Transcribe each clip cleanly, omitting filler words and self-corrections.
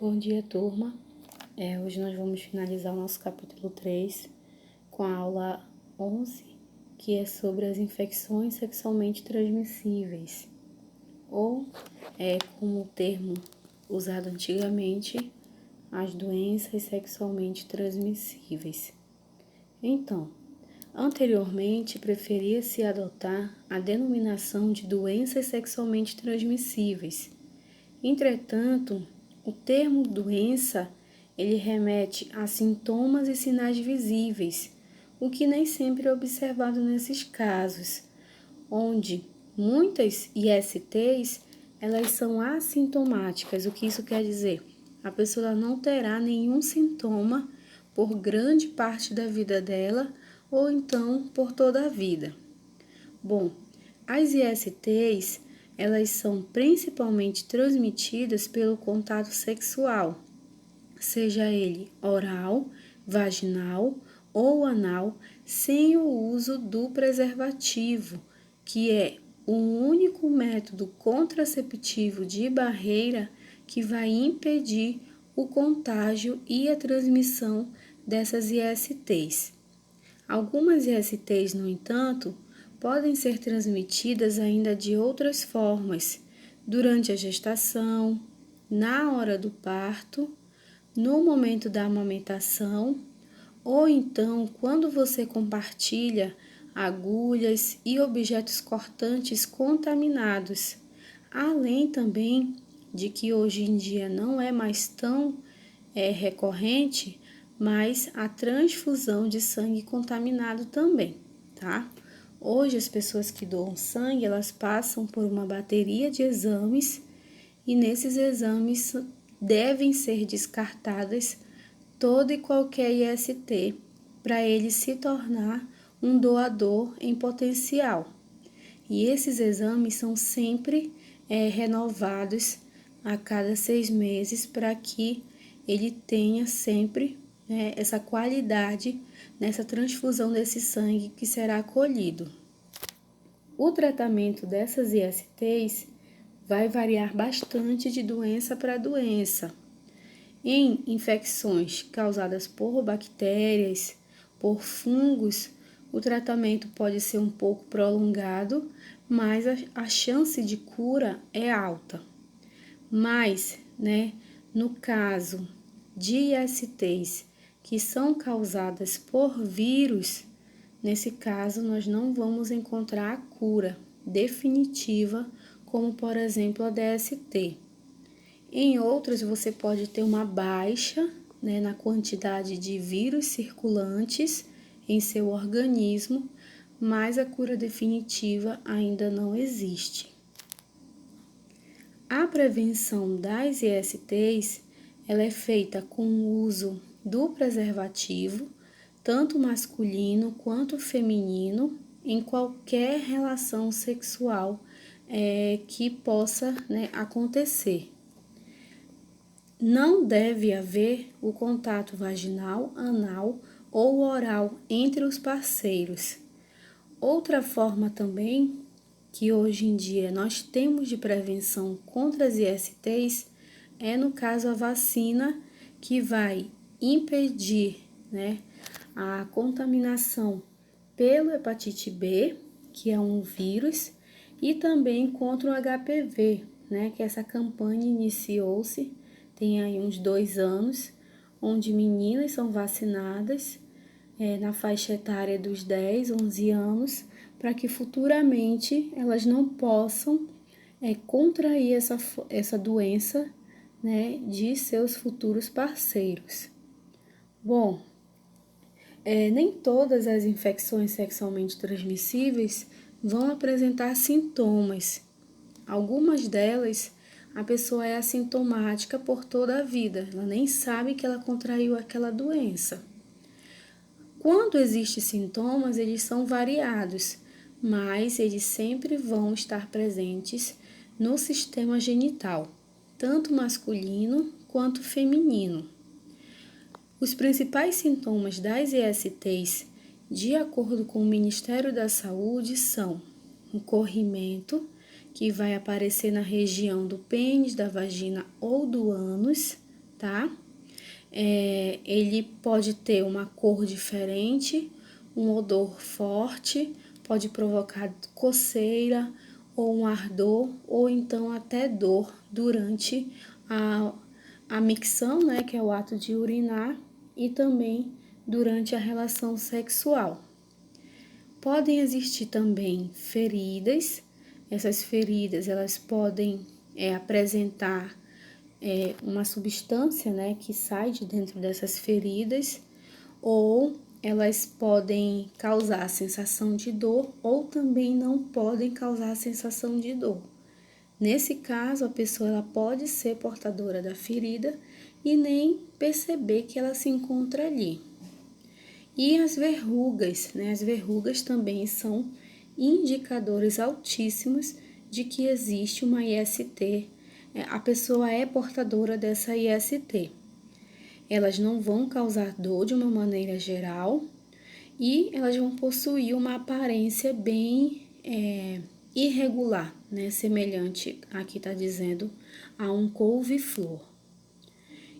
Bom dia, turma. Hoje nós vamos finalizar o nosso capítulo 3 com a aula 11, que é sobre as infecções sexualmente transmissíveis, ou, como o termo usado antigamente, as doenças sexualmente transmissíveis. Então, anteriormente preferia-se adotar a denominação de doenças sexualmente transmissíveis. Entretanto, o termo doença, ele remete a sintomas e sinais visíveis, o que nem sempre é observado nesses casos, onde muitas ISTs, elas são assintomáticas. O que isso quer dizer? A pessoa não terá nenhum sintoma por grande parte da vida dela, ou então por toda a vida. Bom, as ISTs, elas são principalmente transmitidas pelo contato sexual, seja ele oral, vaginal ou anal, sem o uso do preservativo, que é o único método contraceptivo de barreira que vai impedir o contágio e a transmissão dessas ISTs. Algumas ISTs, no entanto, podem ser transmitidas ainda de outras formas, durante a gestação, na hora do parto, no momento da amamentação, ou então quando você compartilha agulhas e objetos cortantes contaminados, além também de que hoje em dia não é mais tão recorrente, mas a transfusão de sangue contaminado também, tá? Hoje, as pessoas que doam sangue, elas passam por uma bateria de exames e nesses exames devem ser descartadas toda e qualquer IST para ele se tornar um doador em potencial. E esses exames são sempre renovados a cada 6 meses para que ele tenha sempre essa qualidade nessa transfusão desse sangue que será colhido. O tratamento dessas ISTs vai variar bastante de doença para doença. Em infecções causadas por bactérias, por fungos, o tratamento pode ser um pouco prolongado, mas a chance de cura é alta. Mas, no caso de ISTs que são causadas por vírus, nesse caso nós não vamos encontrar a cura definitiva, como por exemplo a DST. Em outros você pode ter uma baixa na quantidade de vírus circulantes em seu organismo, mas a cura definitiva ainda não existe. A prevenção das ISTs, ela é feita com o uso do preservativo, tanto masculino quanto feminino, em qualquer relação sexual que possa acontecer. Não deve haver o contato vaginal, anal ou oral entre os parceiros. Outra forma também que hoje em dia nós temos de prevenção contra as ISTs é, no caso, a vacina, que vai impedir a contaminação pelo hepatite B, que é um vírus, e também contra o HPV, que essa campanha iniciou-se, tem aí uns 2 anos, onde meninas são vacinadas na faixa etária dos 10, 11 anos, para que futuramente elas não possam contrair essa doença de seus futuros parceiros. Bom, nem todas as infecções sexualmente transmissíveis vão apresentar sintomas. Algumas delas, a pessoa é assintomática por toda a vida, ela nem sabe que ela contraiu aquela doença. Quando existem sintomas, eles são variados, mas eles sempre vão estar presentes no sistema genital, tanto masculino quanto feminino. Os principais sintomas das ISTs, de acordo com o Ministério da Saúde, são um corrimento, que vai aparecer na região do pênis, da vagina ou do ânus, tá? Ele pode ter uma cor diferente, um odor forte, pode provocar coceira ou um ardor, ou então até dor durante a micção, né, que é o ato de urinar, e também durante a relação sexual. Podem existir também feridas. Essas feridas elas podem apresentar uma substância, né, que sai de dentro dessas feridas, ou elas podem causar sensação de dor, ou também não podem causar sensação de dor. Nesse caso, a pessoa ela pode ser portadora da ferida e nem perceber que ela se encontra ali. E as verrugas, né? As verrugas também são indicadores altíssimos de que existe uma IST. A pessoa é portadora dessa IST. Elas não vão causar dor de uma maneira geral e elas vão possuir uma aparência bem irregular, né? Semelhante, aqui está dizendo, a um couve-flor.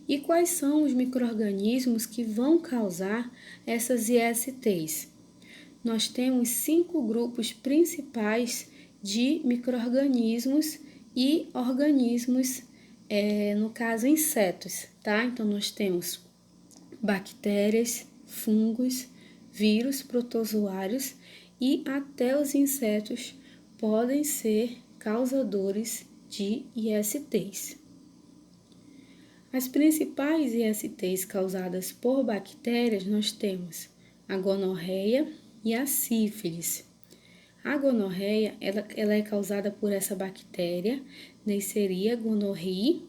E quais são os micro-organismos que vão causar essas ISTs? Nós temos 5 grupos principais de micro-organismos e organismos, no caso insetos, tá? Então, nós temos bactérias, fungos, vírus, protozoários e até os insetos podem ser causadores de ISTs. As principais ISTs causadas por bactérias nós temos a gonorreia e a sífilis. A gonorreia ela é causada por essa bactéria, Neisseria gonorrhoeae.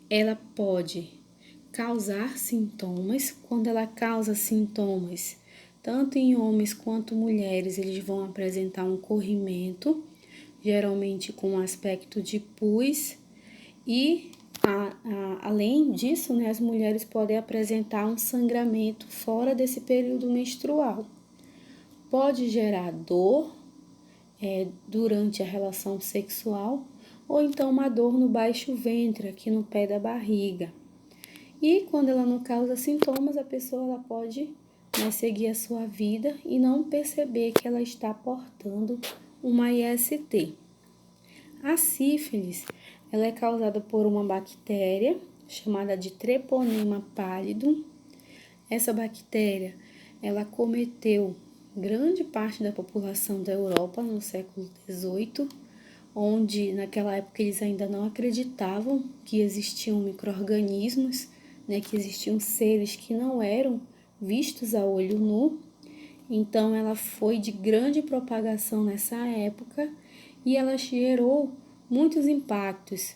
Ela pode causar sintomas. Quando ela causa sintomas, tanto em homens quanto mulheres, eles vão apresentar um corrimento, geralmente com um aspecto de pus, e além disso, né, as mulheres podem apresentar um sangramento fora desse período menstrual. Pode gerar dor durante a relação sexual, ou então uma dor no baixo ventre, aqui no pé da barriga. E quando ela não causa sintomas, a pessoa ela pode seguir a sua vida e não perceber que ela está portando uma IST. A sífilis ela é causada por uma bactéria chamada de Treponema pallidum. Essa bactéria ela acometeu grande parte da população da Europa no século XVIII, onde naquela época eles ainda não acreditavam que existiam micro-organismos, né, que existiam seres que não eram vistos a olho nu. Então ela foi de grande propagação nessa época e ela gerou muitos impactos,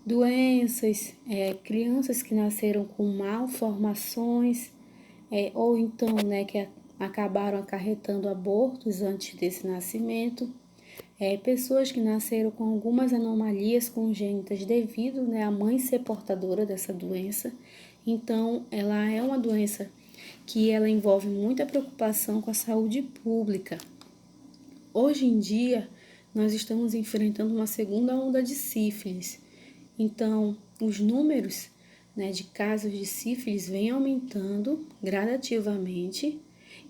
doenças, crianças que nasceram com malformações, ou então, né, que acabaram acarretando abortos antes desse nascimento, pessoas que nasceram com algumas anomalias congênitas devido, né, à mãe ser portadora dessa doença. Então, ela é uma doença que ela envolve muita preocupação com a saúde pública. Hoje em dia, nós estamos enfrentando uma segunda onda de sífilis. Então, os números, né, de casos de sífilis vêm aumentando gradativamente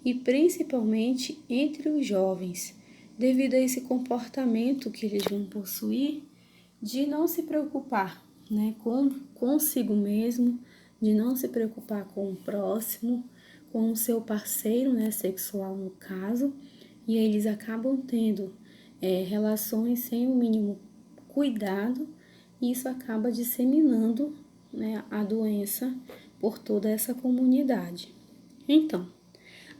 e principalmente entre os jovens, devido a esse comportamento que eles vão possuir de não se preocupar, né, consigo mesmo, de não se preocupar com o próximo, com o seu parceiro, né, sexual no caso, e eles acabam tendo relações sem o mínimo cuidado, e isso acaba disseminando, né, a doença por toda essa comunidade. Então,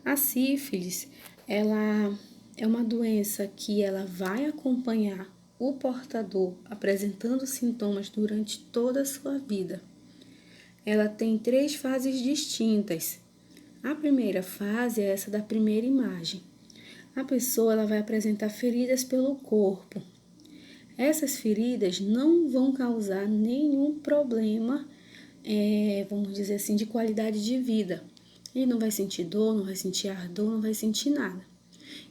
a sífilis, ela é uma doença que ela vai acompanhar o portador apresentando sintomas durante toda a sua vida. Ela tem 3 fases distintas. A primeira fase é essa da primeira imagem. A pessoa ela vai apresentar feridas pelo corpo. Essas feridas não vão causar nenhum problema, vamos dizer assim, de qualidade de vida. Ele não vai sentir dor, não vai sentir ardor, não vai sentir nada.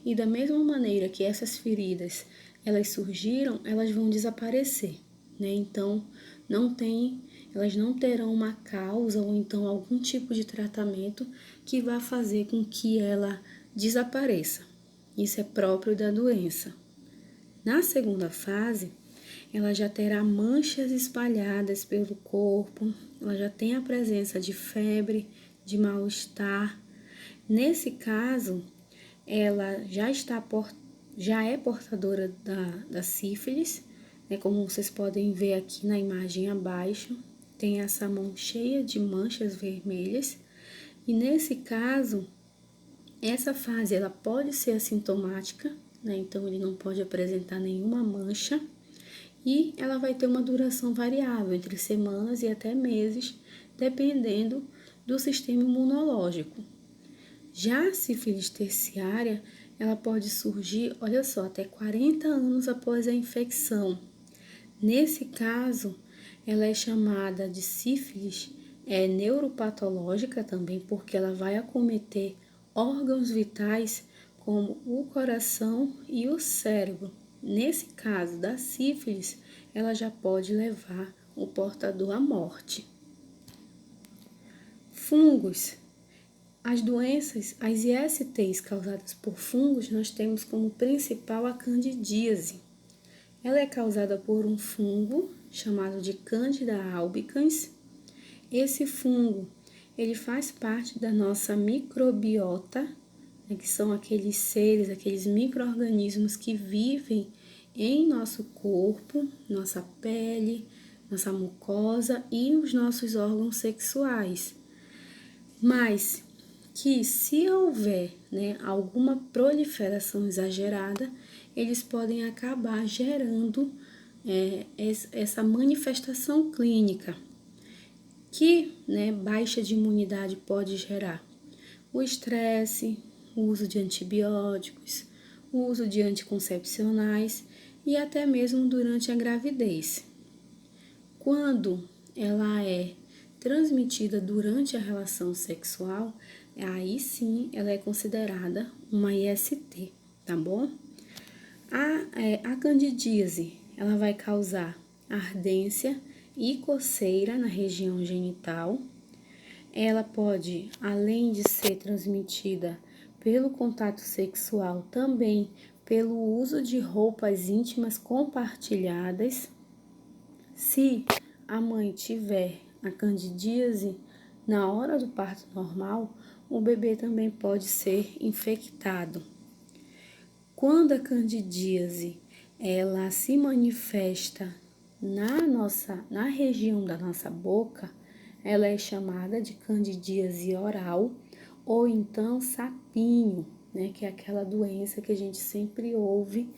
E da mesma maneira que essas feridas elas surgiram, elas vão desaparecer, né? Então, não tem elas não terão uma causa ou então algum tipo de tratamento que vá fazer com que ela desapareça. Isso é próprio da doença. Na segunda fase, ela já terá manchas espalhadas pelo corpo, ela já tem a presença de febre, de mal-estar. Nesse caso, ela já é portadora da sífilis, né? Como vocês podem ver aqui na imagem abaixo, tem essa mão cheia de manchas vermelhas. E nesse caso, essa fase ela pode ser assintomática, né? Então ele não pode apresentar nenhuma mancha e ela vai ter uma duração variável entre semanas e até meses, dependendo do sistema imunológico. Já a sífilis terciária, ela pode surgir, olha só, até 40 anos após a infecção. Nesse caso, ela é chamada de sífilis neuropatológica também, porque ela vai acometer órgãos vitais como o coração e o cérebro. Nesse caso da sífilis, ela já pode levar o portador à morte. Fungos. As doenças, as ISTs causadas por fungos, nós temos como principal a candidíase. Ela é causada por um fungo chamado de Candida albicans. Esse fungo, ele faz parte da nossa microbiota, né, que são aqueles seres, aqueles micro-organismos que vivem em nosso corpo, nossa pele, nossa mucosa e os nossos órgãos sexuais. Mas que se houver, né, alguma proliferação exagerada, eles podem acabar gerando essa manifestação clínica, que, né, baixa de imunidade pode gerar o estresse, o uso de antibióticos, o uso de anticoncepcionais e até mesmo durante a gravidez. Quando ela é transmitida durante a relação sexual, aí sim ela é considerada uma IST, tá bom? A candidíase, ela vai causar ardência e coceira na região genital. Ela pode, além de ser transmitida pelo contato sexual, também pelo uso de roupas íntimas compartilhadas. Se a mãe tiver a candidíase, na hora do parto normal, o bebê também pode ser infectado. Quando a candidíase ela se manifesta na região da nossa boca, ela é chamada de candidíase oral ou então sapinho, né, que é aquela doença que a gente sempre ouve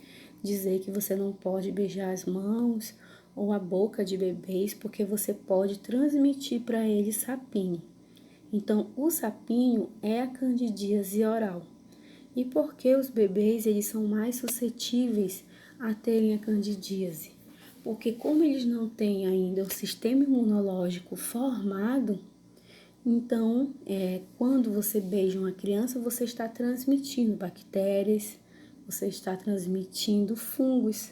dizer que você não pode beijar as mãos ou a boca de bebês porque você pode transmitir para eles sapinho. Então, o sapinho é a candidíase oral. E por que os bebês eles são mais suscetíveis a terem a candidíase? Porque como eles não têm ainda o sistema imunológico formado, então, quando você beija uma criança, você está transmitindo bactérias, você está transmitindo fungos.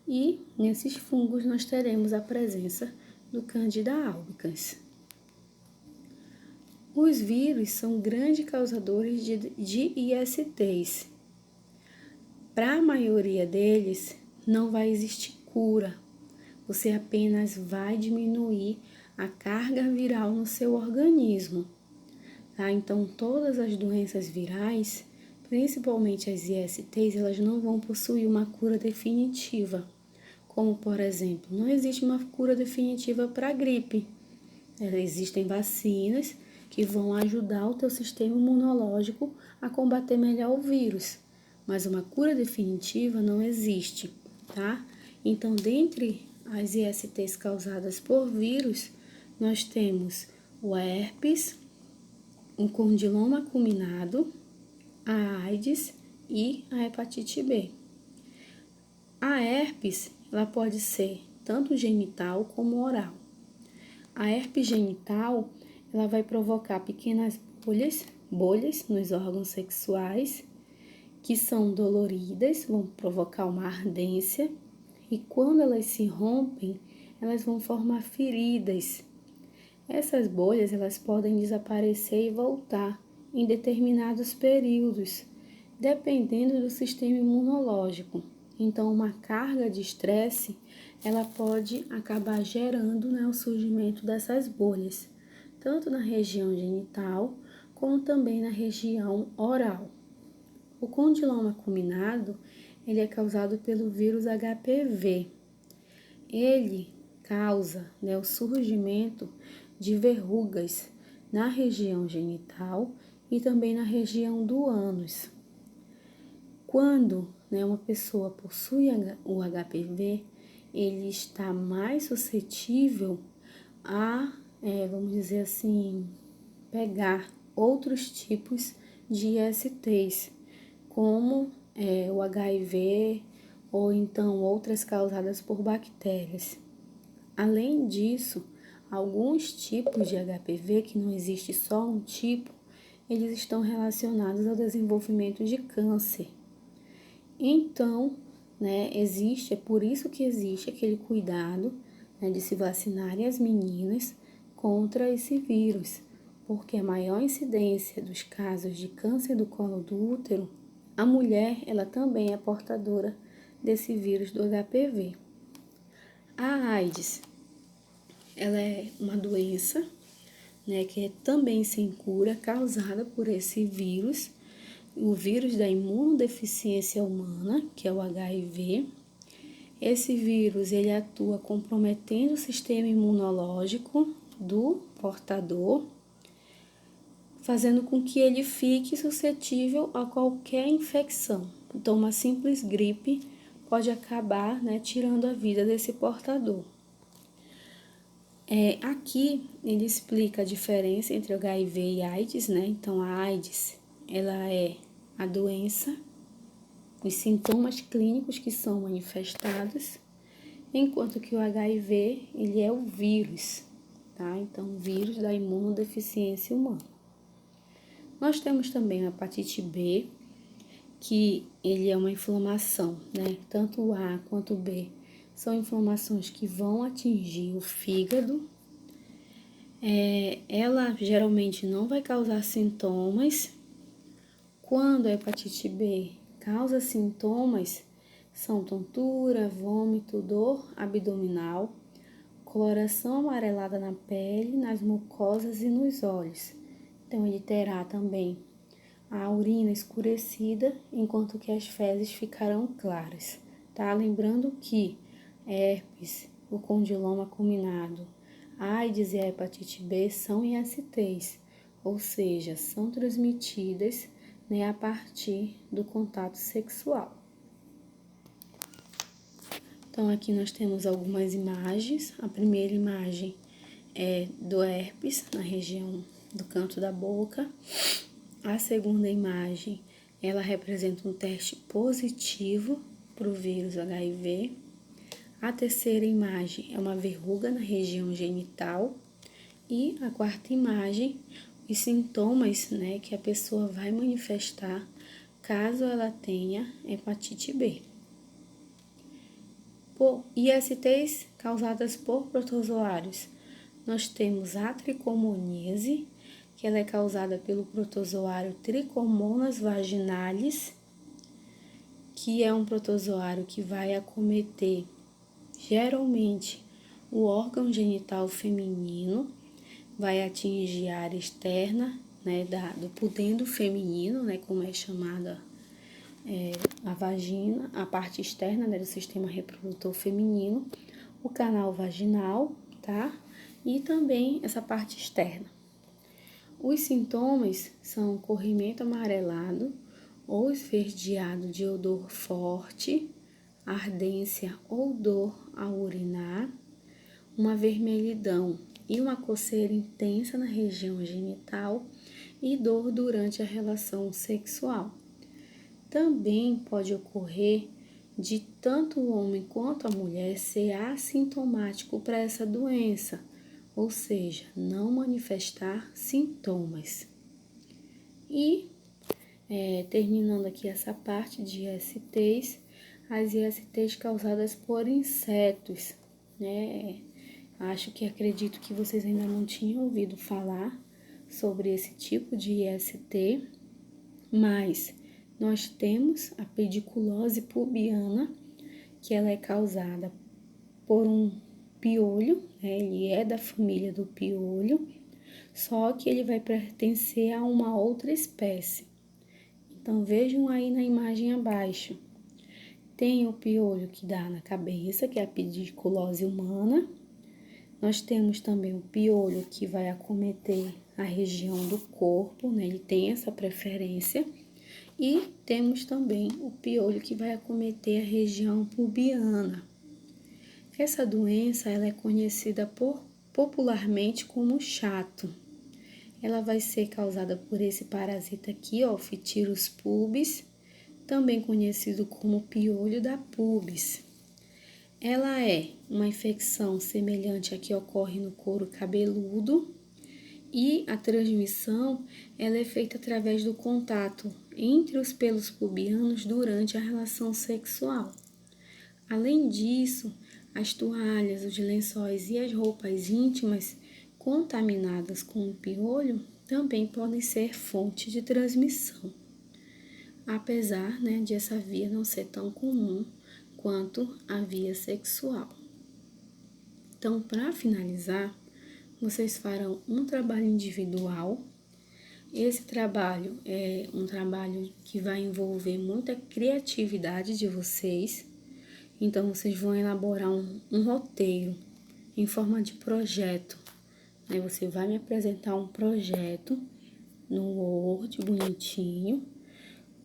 E nesses fungos nós teremos a presença do Candida albicans. Os vírus são grandes causadores de ISTs. Para a maioria deles, não vai existir cura. Você apenas vai diminuir a carga viral no seu organismo. Tá? Então, todas as doenças virais, principalmente as ISTs, elas não vão possuir uma cura definitiva. Como, por exemplo, não existe uma cura definitiva para a gripe. Existem vacinas que vão ajudar o teu sistema imunológico a combater melhor o vírus, mas uma cura definitiva não existe, tá? Então, dentre as ISTs causadas por vírus, nós temos o herpes, o condiloma acuminado, a AIDS e a hepatite B. A herpes, ela pode ser tanto genital como oral. A herpes genital, ela vai provocar pequenas bolhas nos órgãos sexuais, que são doloridas, vão provocar uma ardência, e quando elas se rompem, elas vão formar feridas, Essas bolhas elas podem desaparecer e voltar em determinados períodos, dependendo do sistema imunológico. Então, uma carga de estresse ela pode acabar gerando, né, o surgimento dessas bolhas, tanto na região genital como também na região oral. O condiloma acuminado ele é causado pelo vírus HPV. Ele causa, né, o surgimento de verrugas na região genital e também na região do ânus. Quando, né, uma pessoa possui o HPV, ele está mais suscetível a, vamos dizer assim, pegar outros tipos de ISTs, como o HIV ou então outras causadas por bactérias. Além disso, alguns tipos de HPV, que não existe só um tipo, eles estão relacionados ao desenvolvimento de câncer. Então, né, é por isso que existe aquele cuidado, né, de se vacinarem as meninas contra esse vírus, porque a maior incidência dos casos de câncer do colo do útero, a mulher, ela também é portadora desse vírus do HPV. A AIDS, ela é uma doença, né, que é também sem cura, causada por esse vírus, o vírus da imunodeficiência humana, que é o HIV. Esse vírus, ele atua comprometendo o sistema imunológico do portador, fazendo com que ele fique suscetível a qualquer infecção. Então, uma simples gripe pode acabar, né, tirando a vida desse portador. Aqui ele explica a diferença entre o HIV e AIDS, né? Então, a AIDS, ela é a doença, os sintomas clínicos que são manifestados, enquanto que o HIV, ele é o vírus, tá? Então, o vírus da imunodeficiência humana. Nós temos também a hepatite B, que ele é uma inflamação, né? Tanto o A quanto o B são inflamações que vão atingir o fígado. Ela geralmente não vai causar sintomas. Quando a hepatite B causa sintomas, são tontura, vômito, dor abdominal, coloração amarelada na pele, nas mucosas e nos olhos. Então, ele terá também a urina escurecida, enquanto que as fezes ficarão claras, tá? Lembrando que herpes, o condiloma acuminado, AIDS e a hepatite B são ISTs, ou seja, são transmitidas, né, a partir do contato sexual. Então, aqui nós temos algumas imagens. A primeira imagem é do herpes, na região do canto da boca. A segunda imagem, ela representa um teste positivo para o vírus HIV. A terceira imagem é uma verruga na região genital. E a quarta imagem, os sintomas, né, que a pessoa vai manifestar caso ela tenha hepatite B. Por ISTs causadas por protozoários, nós temos a tricomoníase, que ela é causada pelo protozoário Trichomonas vaginalis, que é um protozoário que vai acometer geralmente o órgão genital feminino, vai atingir a área externa, né, do pudendo feminino, né, como é chamada a vagina, a parte externa, né, do sistema reprodutor feminino, o canal vaginal, tá? E também essa parte externa. Os sintomas são corrimento amarelado ou esverdeado de odor forte, ardência ou dor ao urinar, uma vermelhidão e uma coceira intensa na região genital e dor durante a relação sexual. Também pode ocorrer de tanto o homem quanto a mulher ser assintomático para essa doença, ou seja, não manifestar sintomas. E, terminando aqui essa parte de ISTs, as ISTs causadas por insetos, né? acredito que vocês ainda não tinham ouvido falar sobre esse tipo de IST, mas nós temos a pediculose pubiana, que ela é causada por um piolho, né? Ele é da família do piolho, só que ele vai pertencer a uma outra espécie. Então, vejam aí na imagem abaixo. Tem o piolho que dá na cabeça, que é a pediculose humana. Nós temos também o piolho que vai acometer a região do corpo, né? Ele tem essa preferência. E temos também o piolho que vai acometer a região pubiana. Essa doença ela é conhecida popularmente como chato. Ela vai ser causada por esse parasita aqui, ó, Phytirus pubis, também conhecido como piolho da pubis. Ela é uma infecção semelhante à que ocorre no couro cabeludo e a transmissão ela é feita através do contato entre os pelos pubianos durante a relação sexual. Além disso, as toalhas, os lençóis e as roupas íntimas contaminadas com o piolho também podem ser fonte de transmissão, apesar, né, de essa via não ser tão comum quanto a via sexual. Então, para finalizar, vocês farão um trabalho individual. Esse trabalho é um trabalho que vai envolver muita criatividade de vocês. Então, vocês vão elaborar um roteiro em forma de projeto. Aí você vai me apresentar um projeto no Word bonitinho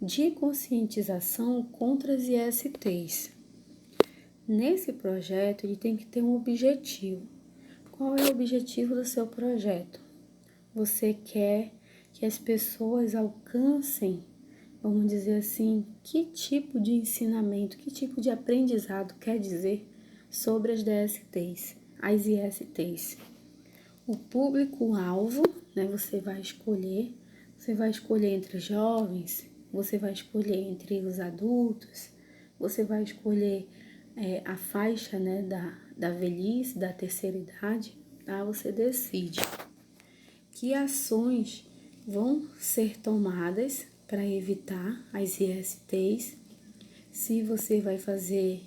de conscientização contra as ISTs. Nesse projeto, ele tem que ter um objetivo. Qual é o objetivo do seu projeto? Você quer que as pessoas alcancem, vamos dizer assim, que tipo de ensinamento, que tipo de aprendizado quer dizer sobre as DSTs, as ISTs? O público-alvo, né, você vai escolher entre jovens, você vai escolher entre os adultos, você vai escolher a faixa, né, da velhice, da terceira idade, tá? Você decide que ações vão ser tomadas para evitar as ISTs, se você vai fazer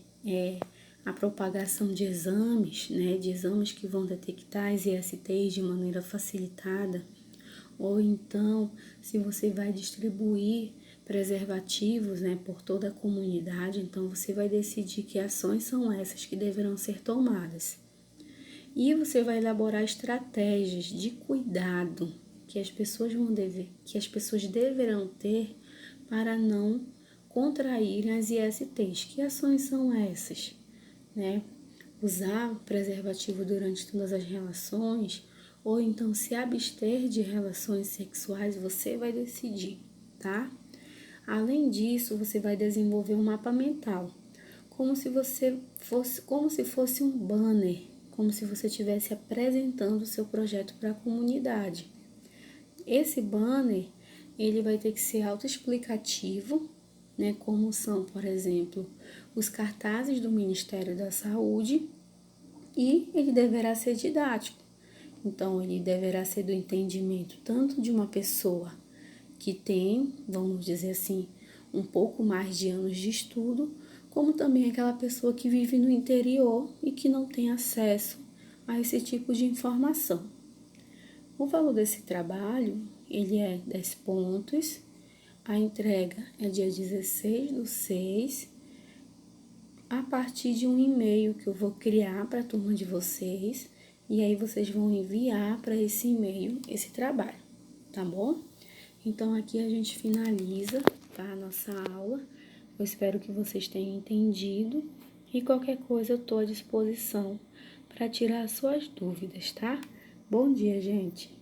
a propagação de exames, né, de exames que vão detectar as ISTs de maneira facilitada, ou então se você vai distribuir preservativos, né, por toda a comunidade, então você vai decidir que ações são essas que deverão ser tomadas. E você vai elaborar estratégias de cuidado que as pessoas deverão ter para não contraírem as ISTs. Que ações são essas? Né? Usar preservativo durante todas as relações, ou então se abster de relações sexuais, você vai decidir, tá? Além disso, você vai desenvolver um mapa mental, como se fosse um banner, como se você estivesse apresentando o seu projeto para a comunidade. Esse banner, ele vai ter que ser autoexplicativo, né, como são, por exemplo, os cartazes do Ministério da Saúde, e ele deverá ser didático. Então, ele deverá ser do entendimento tanto de uma pessoa que tem, vamos dizer assim, um pouco mais de anos de estudo, como também aquela pessoa que vive no interior e que não tem acesso a esse tipo de informação. O valor desse trabalho, ele é 10 pontos. A entrega é dia 16/6, a partir de um e-mail que eu vou criar para a turma de vocês, e aí vocês vão enviar para esse e-mail esse trabalho, tá bom? Então, aqui a gente finaliza, tá, a nossa aula. Eu espero que vocês tenham entendido, e qualquer coisa eu estou à disposição para tirar as suas dúvidas, tá? Bom dia, gente!